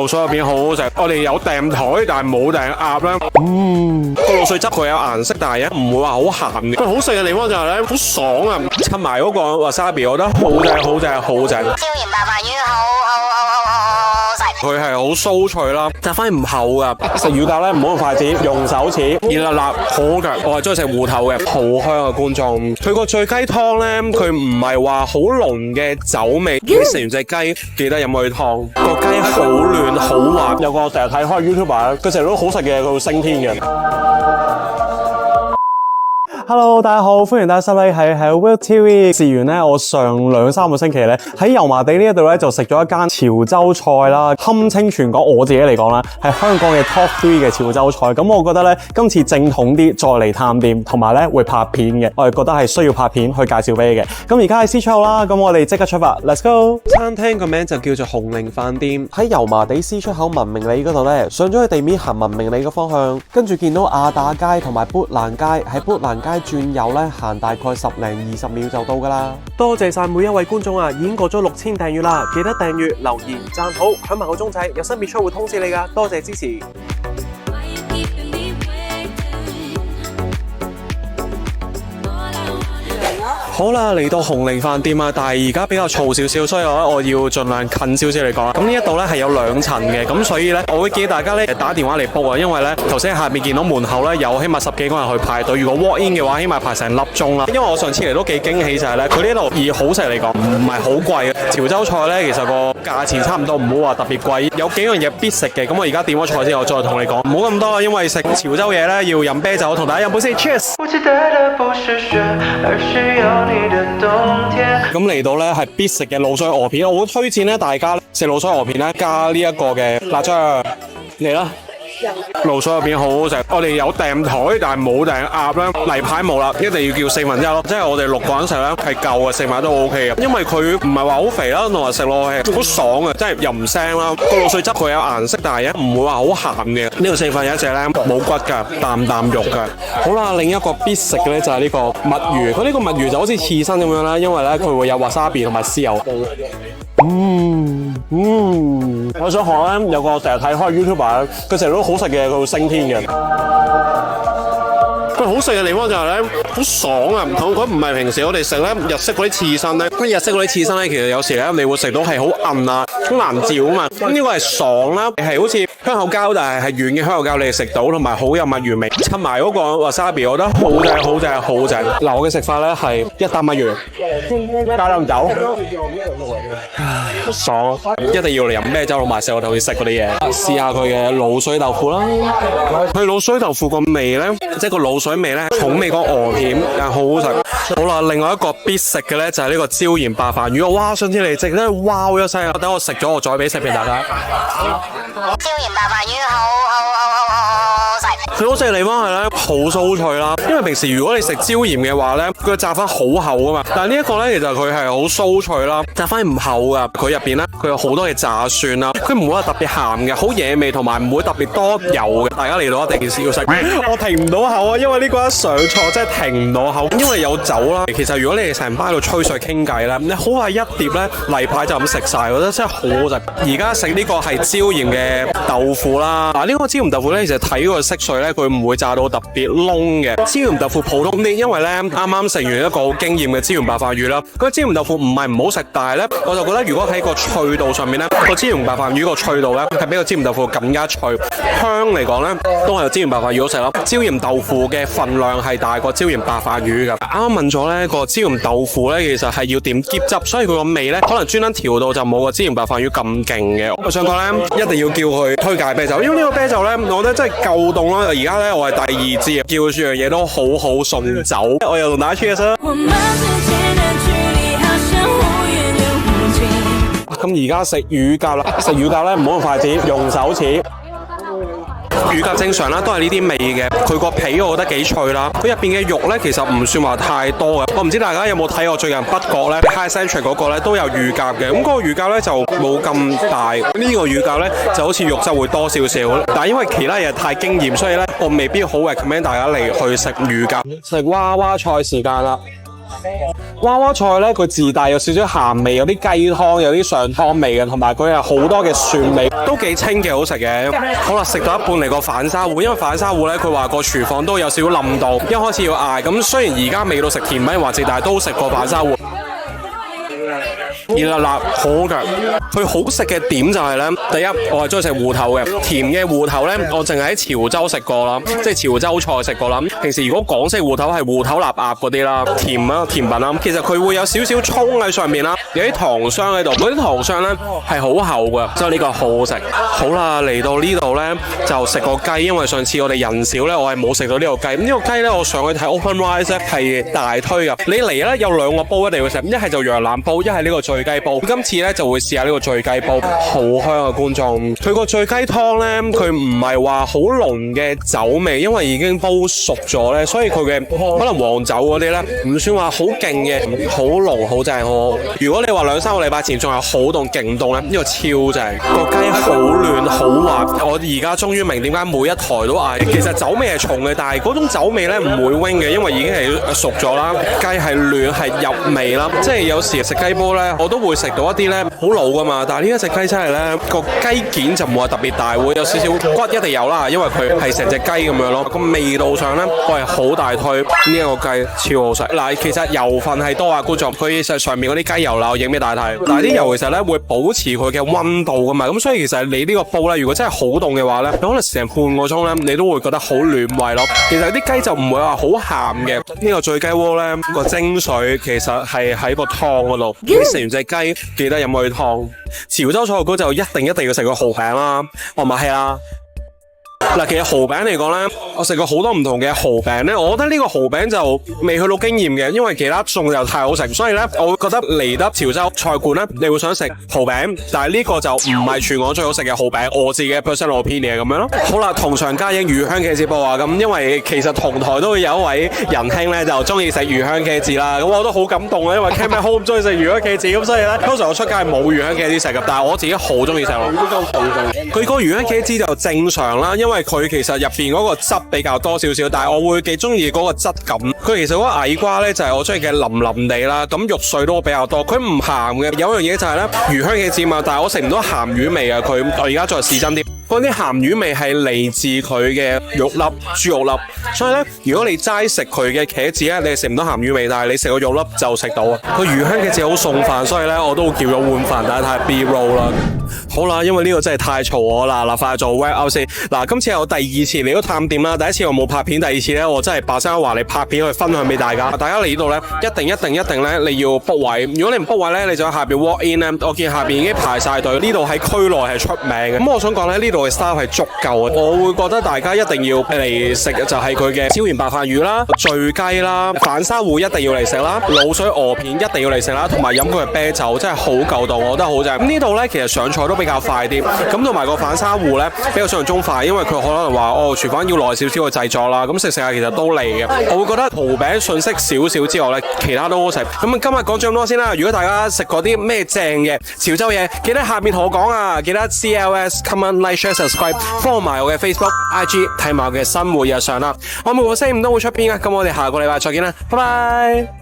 鹵水入邊好好食。我哋有訂台，但係冇訂鴨啦。個鹵水汁佢有顏色，但係唔會話好鹹嘅。佢好食嘅地方就係咧，好爽啊！襯埋嗰個 wasabi，我覺得好正，好正，好正。椒鹽白飯魚好食。佢係好酥脆啦，但反而唔厚噶。食乳鴿咧，唔好用筷子，用手指，熱辣辣，好好食。我係中意食芋頭嘅，好香嘅觀眾。佢個醉雞湯咧，佢唔係話好濃嘅酒味。你食完隻雞，記得飲佢湯。個雞好嫩好滑。有個成日睇開 YouTuber，佢成日都好食嘅，佢會升天嘅。Hello， 大家好，歡迎大家收睇係 Will TV。事緣咧，我上2-3個星期咧喺油麻地呢一度咧就食咗一間潮州菜啦，堪稱全港我自己嚟講啦係香港嘅 Top 3嘅潮州菜。咁我覺得咧今次正統啲，再嚟探店，同埋咧會拍片嘅，我哋覺得係需要拍片去介紹俾你嘅。咁而家喺 C 出口啦，咁我哋即刻出發 ，Let's go。餐廳個名就叫做紅菱飯店，喺油麻地 C 出口文明里嗰度咧，上咗去地面行文明里嘅方向，跟住見到亞打街同埋砵蘭街，喺砵蘭街轉右咧，行大概10零20秒就到噶啦。多謝晒每一位觀眾啊，已經過咗6000訂閱啦，記得訂閱、留言、讚好，響埋個鐘仔，有新片出會通知你噶，多謝支持。好啦，嚟到紅菱飯店啊，但係而家比較嘈少少，所以我要盡量近少少嚟講。咁呢一度咧係有2層嘅，咁所以咧我會建議大家咧打電話嚟 book 啊，因為咧頭先下面見到門口咧有起碼10幾個人去排隊，如果 walk in 嘅話，起碼排成粒鐘啦。因為我上次嚟都幾驚喜就係咧，佢呢度以好食嚟講唔係好貴嘅。潮州菜咧其實個價錢差唔多，唔好話特別貴。有幾樣嘢必食嘅，咁我而家點咗菜之後再同你講，唔好咁多啦，因為食潮州嘢咧要飲啤酒，同大家飲杯先 ，Cheers。咁嚟到咧係必食嘅鹵水鵝片，我好推薦咧大家食鹵水鵝片咧加呢一個嘅辣椒嚟啦。鹵水入邊好好食，我哋有訂台，但係冇訂鴨啦，例牌冇啦，一定要叫1/4咯，即係我哋6個人食咧係夠嘅，食埋都 OK 嘅，因為佢唔係話好肥啦，同埋食落去好爽嘅，即係又唔腥啦。個鹵水汁佢有顏色，但係唔會話好鹹嘅。呢個4份有一隻咧冇骨㗎，啖肉㗎。好啦，另一個必食嘅咧就係呢個墨魚，佢呢個墨魚就好似刺身咁樣啦，因為咧佢會有 wasabi 同埋豉油。我想學咧，有個成日睇開 YouTuber，佢成日都好食嘅，佢會升天嘅。佢好食嘅地方就係咧，好爽啊！佢唔係平時我哋食咧日式嗰啲刺身咧，日式嗰啲刺身咧，其實有時咧你會食到係好韌啊，好難嚼啊嘛。咁呢個係爽啦，係好似香口膠，但係係軟嘅香口膠，你哋食到，同埋好有墨魚味，襯埋嗰個 wasabi，我覺得好正，好正，好正。嗱，我嘅食法咧係一啖墨魚，加啖酒，爽！一定要嚟飲啤酒同埋食我哋會食嗰啲嘢。試下佢嘅鹵水豆腐啦，佢鹵水豆腐個味咧，即係個鹵水味咧，重味過鵝片，但係好好食。好啦，另外一個必食嘅咧就係呢個椒鹽白飯魚。哇！上次嚟食咧，哇一聲啊！等我食咗，我再俾食俾大家。椒鹽白飯魚好食。佢好食嘅地方係咧，好酥脆啦。因為平時如果你食椒鹽嘅話咧，佢炸翻好厚啊嘛。但係呢一個咧，其實佢係好酥脆啦，炸翻唔厚噶。佢入邊咧，佢有好多嘅炸蒜啦，佢唔會話特別鹹嘅，好野味，同埋唔會特別多油嘅。大家嚟到一定要食。我停唔到口啊，因為呢個一上錯真係停唔到口，因為有酒啦。其實如果你哋成班喺度吹水傾偈咧，你好快一碟咧例牌就咁食晒，我覺得真係好好食。而家食呢個係椒鹽嘅豆腐啦。嗱，呢個椒鹽豆腐咧，其實睇個色水咧，佢唔會炸到特別燶嘅。椒鹽豆腐普通啲，因為咧啱啱食完一個好驚豔嘅椒鹽白飯魚啦。嗰椒鹽豆腐唔係唔好食，但係咧我就覺得如果喺個脆度上面咧，個椒鹽白飯魚個脆度咧係比個椒鹽豆腐更加脆。香嚟講咧，都係有椒鹽白飯魚好食咯。椒鹽豆腐嘅份量係大過椒鹽白飯魚㗎。啱啱問咗咧個椒鹽豆腐咧，其實係要點醃汁，所以佢個味咧可能專登調到就冇個椒鹽白飯魚咁勁嘅。我想講咧，一定要叫佢推介啤酒，因為呢個啤酒咧，我覺得真係夠凍啦。而家咧我係第2支，叫住樣嘢都好好送酒。我又同大家 cheers 啦。咁而家食乳鴿啦，食乳鴿咧唔好用筷子，用手指。乳鴿正常啦，都係呢啲味嘅。佢個皮我覺得幾脆啦，佢入邊嘅肉咧其實唔算話太多嘅。我唔知大家有冇睇過最近北角咧 High Century 嗰個咧都有乳鴿嘅，咁嗰個乳鴿咧就冇咁大，呢個乳鴿咧就好似肉質會多少少，但係因為其他嘢太驚豔，所以咧我未必好 recommend 大家嚟去食乳鴿。食娃娃菜時間啦。娃娃菜咧，佢自帶有少少鹹味，有啲雞湯，有啲上湯味嘅，同埋佢係好多嘅蒜味，都幾清嘅，好食嘅。好啦，食到一半嚟個反沙芋，因為反沙芋咧，佢話個廚房都有少少冧到，一開始要嗌。咁雖然而家未到食甜品環節，但係都食過反沙芋。熱辣辣，好嘅。佢好食嘅點就係咧，第一我係中意食芋頭嘅，甜嘅芋頭咧，我淨係喺潮州食過啦，即係潮州菜食過啦。平時如果港式芋頭係芋頭臘鴨嗰啲啦，甜品啦，其實佢會有少少蔥喺上面啦，有啲糖霜喺度，嗰啲糖霜咧係好厚嘅，所以呢個好好食。好啦，嚟到呢度咧就食個雞，因為上次我哋人少咧，我係冇食到呢個雞。咁呢個雞咧，我上去睇 OpenRice 咧係大推㗎。你嚟咧有兩個煲一定要食，一係就羊腩煲，一係呢個醉雞煲。今次咧就會試下呢個醉雞煲，好香啊！觀眾，佢個醉雞湯咧，佢唔係話好濃嘅酒味，因為已經煲熟咗咧，所以佢嘅可能黃酒嗰啲咧唔算話好勁嘅，好濃好正好。如果你話2-3個禮拜前仲係好凍勁凍咧，呢個超正，個雞好嫩好滑。我而家終於明點解每一台都嗌，其實酒味係重嘅，但係嗰種酒味咧唔會 wing 嘅，因為已經係熟咗啦，雞係嫩係入味啦。即係有時食雞煲咧，我都會食到一啲咧好老噶嘛，但係呢一隻雞真係咧個雞件就冇話特別大，會有少少骨一定有啦，因為佢係成隻雞咁樣咯。個味道上咧，我係好大推呢一個雞，超好食。嗱，其實油分係多啊，觀眾，佢實上面嗰啲雞油啦，我影俾大家睇。但係啲油其實咧會保持佢嘅溫度噶嘛，咁所以其實你呢個煲咧，如果真係好凍嘅話咧，可能成半個鐘咧，你都會覺得好暖胃咯。其實啲雞就唔會話好鹹嘅。呢個醉雞鍋咧個精髓其實係喺個湯嗰度。你食完隻雞記得飲佢湯。潮州菜糕就一定要食個蠔餅啦，我咪係啦。嗱，其實蠔餅嚟講咧，我食過好多唔同嘅蠔餅咧，我覺得呢個蠔餅就未去到驚豔嘅，因為其他餸又太好食，所以咧我會覺得嚟得潮州菜館咧，你會想食蠔餅，但係呢個就唔係全港最好食嘅蠔餅，我自己嘅 personal opinion 咁樣咯。好啦，同場加映魚香茄子煲啊，咁因為其實同台都會有一位仁兄咧就中意食魚香茄子啦，咁我都好感動啊，因為 Cammy 好唔中意食魚香茄子，咁所以咧通常我出街係冇魚香茄子食嘅，但係我自己好中意食咯。佢個魚香茄子就正常啦，因為佢其實入邊嗰個汁比較多少少，但係我會幾中意嗰個質感。佢其實嗰個矮瓜咧就係我中意嘅腍腍地啦，咁肉碎都比較多。佢唔鹹嘅，有樣嘢就係咧魚香茄子嘛，但係我食唔到鹹魚味啊。我而家再試真啲，嗰啲鹹魚味係嚟自佢嘅肉粒、豬肉粒。所以咧，如果你齋食佢嘅茄子咧，你係食唔到鹹魚味，但係你食個肉粒就食到啊。個魚香茄子好送飯，所以咧我都會叫咗碗飯，但係太 B roll 啦。好啦，因為呢個真係太嘈我啦，嗱，快做 wrap out先。嗱，今次係我第二次嚟到探店啦，第一次我冇拍片，第二次咧我真係把聲話你拍片去分享俾大家。大家嚟呢度咧，一定咧你要 book 位。如果你唔 book 位咧，你就喺下邊 walk in 咧。我見下邊已經排晒隊，呢度喺區內係出名嘅。咁我想講咧，呢度嘅 staff 係足夠嘅。我會覺得大家一定要嚟食就係佢嘅椒鹽白飯魚啦、醉雞啦、反沙芋一定要嚟食啦、滷水鵝片一定要嚟食啦，同埋飲佢嘅啤酒真係好夠道，我覺得好正。咁呢度咧其實上菜都比較快啲，咁同埋個反沙芋咧比較想像中快，因為佢可能話廚房要耐少少去製作啦，咁食下其實都嚟嘅。我會覺得蠔餅遜色少少之外咧，其他都好食。咁今日講咗咁多先啦，如果大家食過啲咩正嘅潮州嘢，記得下面同我講啊，記得 CLS comment like share subscribe，follow 埋我嘅 Facebook、IG 睇埋我嘅生活日常啦。我每個星期五都會出片啊，咁我哋下個禮拜再見啦，拜拜。